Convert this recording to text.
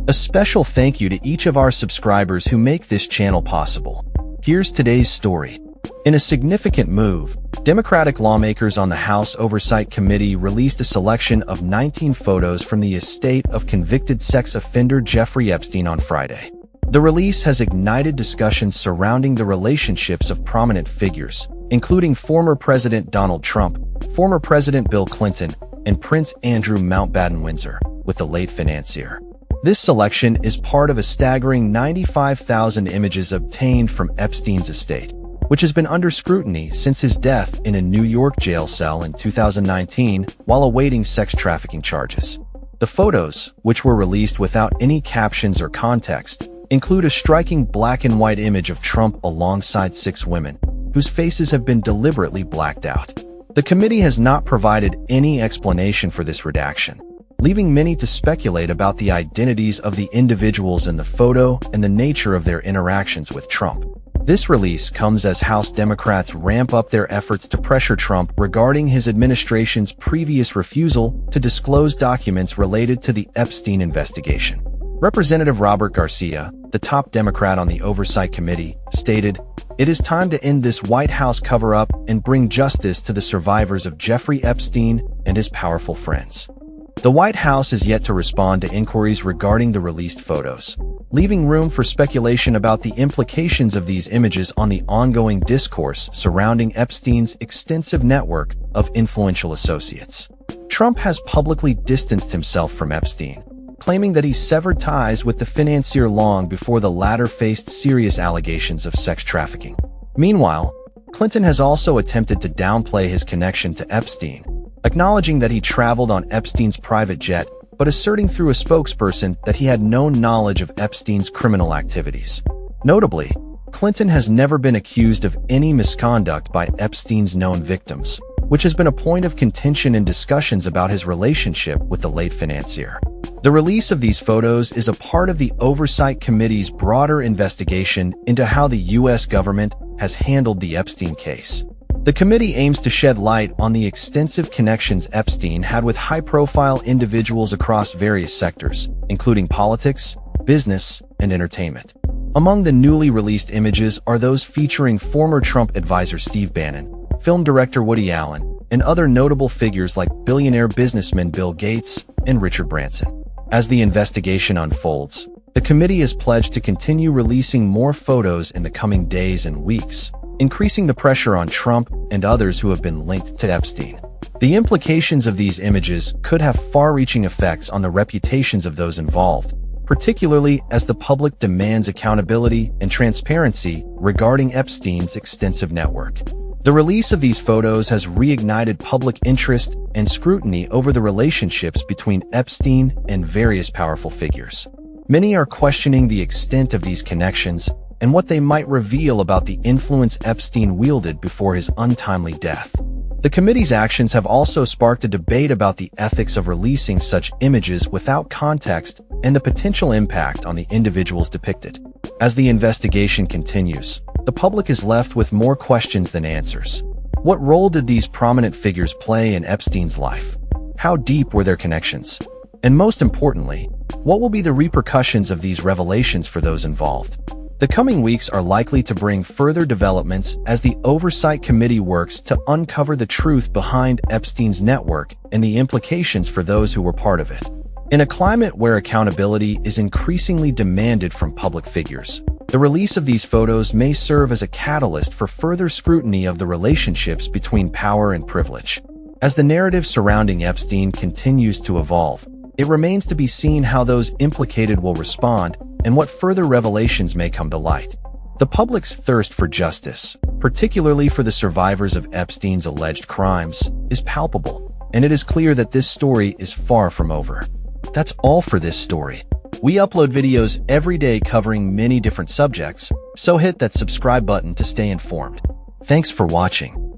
A special thank you to each of our subscribers who make this channel possible. Here's today's story. In a significant move, Democratic lawmakers on the House Oversight Committee released a selection of 19 photos from the estate of convicted sex offender Jeffrey Epstein on Friday. The release has ignited discussions surrounding the relationships of prominent figures, including former President Donald Trump, former President Bill Clinton, and Prince Andrew Mountbatten-Windsor, with the late financier. This selection is part of a staggering 95,000 images obtained from Epstein's estate, which has been under scrutiny since his death in a New York jail cell in 2019 while awaiting sex trafficking charges. The photos, which were released without any captions or context, include a striking black and white image of Trump alongside 6 women, whose faces have been deliberately blacked out. The committee has not provided any explanation for this redaction, leaving many to speculate about the identities of the individuals in the photo and the nature of their interactions with Trump. This release comes as House Democrats ramp up their efforts to pressure Trump regarding his administration's previous refusal to disclose documents related to the Epstein investigation. Representative Robert Garcia, the top Democrat on the Oversight Committee, stated, "It is time to end this White House cover-up and bring justice to the survivors of Jeffrey Epstein and his powerful friends." The White House is yet to respond to inquiries regarding the released photos, leaving room for speculation about the implications of these images on the ongoing discourse surrounding Epstein's extensive network of influential associates. Trump has publicly distanced himself from Epstein, claiming that he severed ties with the financier long before the latter faced serious allegations of sex trafficking. Meanwhile, Clinton has also attempted to downplay his connection to Epstein, acknowledging that he traveled on Epstein's private jet, but asserting through a spokesperson that he had no knowledge of Epstein's criminal activities. Notably, Clinton has never been accused of any misconduct by Epstein's known victims, which has been a point of contention in discussions about his relationship with the late financier. The release of these photos is a part of the Oversight Committee's broader investigation into how the U.S. government has handled the Epstein case. The committee aims to shed light on the extensive connections Epstein had with high-profile individuals across various sectors, including politics, business, and entertainment. Among the newly released images are those featuring former Trump advisor Steve Bannon, film director Woody Allen, and other notable figures like billionaire businessmen Bill Gates and Richard Branson. As the investigation unfolds, the committee is pledged to continue releasing more photos in the coming days and weeks, increasing the pressure on Trump and others who have been linked to Epstein. The implications of these images could have far-reaching effects on the reputations of those involved, particularly as the public demands accountability and transparency regarding Epstein's extensive network. The release of these photos has reignited public interest and scrutiny over the relationships between Epstein and various powerful figures. Many are questioning the extent of these connections and what they might reveal about the influence Epstein wielded before his untimely death. The committee's actions have also sparked a debate about the ethics of releasing such images without context and the potential impact on the individuals depicted. As the investigation continues, the public is left with more questions than answers. What role did these prominent figures play in Epstein's life? How deep were their connections? And most importantly, what will be the repercussions of these revelations for those involved? The coming weeks are likely to bring further developments as the Oversight Committee works to uncover the truth behind Epstein's network and the implications for those who were part of it. In a climate where accountability is increasingly demanded from public figures, the release of these photos may serve as a catalyst for further scrutiny of the relationships between power and privilege. As the narrative surrounding Epstein continues to evolve, it remains to be seen how those implicated will respond and what further revelations may come to light. The public's thirst for justice, particularly for the survivors of Epstein's alleged crimes, is palpable, and it is clear that this story is far from over. That's all for this story. We upload videos every day covering many different subjects, so hit that subscribe button to stay informed. Thanks for watching.